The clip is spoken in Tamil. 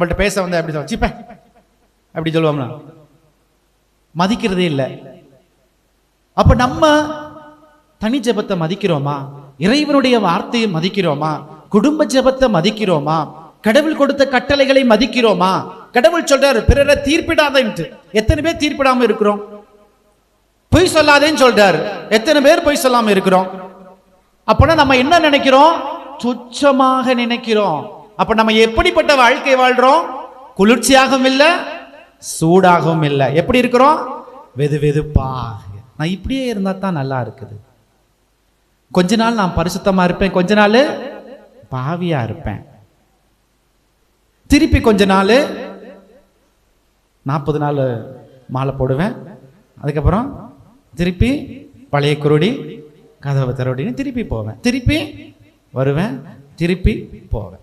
நம்மள்ட்ட பேச வந்தா எப்படி சொல்ல, சிப்ப அப்படி சொல்லுவோம்னா மதிக்கிறதே இல்லை. அப்ப நம்ம தனி ஜெபத்தை மதிக்கிறோமா? இறைவனுடைய வார்த்தையை மதிக்கிறோமா? குடும்ப ஜெபத்தை மதிக்கிறோமா? கடவுள் கொடுத்த கட்டளைகளை மதிக்கிறோமா? கடவுள் சொல்றாரு பிறரை தீர்ப்பிடாதேன்ட்டு. எத்தனை பேர் தீர்ப்பிடாம இருக்கிறோம்? பொய் சொல்லாதேன்னு சொல்றாரு, எத்தனை பேர் பொய் சொல்லாம இருக்கிறோம்? அப்பனா நம்ம என்ன நினைக்கிறோம்? துச்சமாக நினைக்கிறோம். அப்ப நம்ம எப்படிப்பட்ட வாழ்க்கை வாழ்றோம்? குளிர்ச்சியாகவும் இல்லை, சூடாகவும் இல்லை. எப்படி இருக்கிறோம்? வெது வெதுப்பாக. நான் இப்படியே இருந்தா தான் நல்லா இருக்குது. கொஞ்ச நாள் நான் பரிசுத்தமா இருப்பேன், கொஞ்ச நாள் பாவியா இருப்பேன். திருப்பி கொஞ்ச நாள் 40 நாள் மாலை போடுவேன், அதுக்கப்புறம் திருப்பி பழைய குருடி கதவை தருடின்னு திருப்பி போவேன், திருப்பி வருவேன், திருப்பி போவேன்.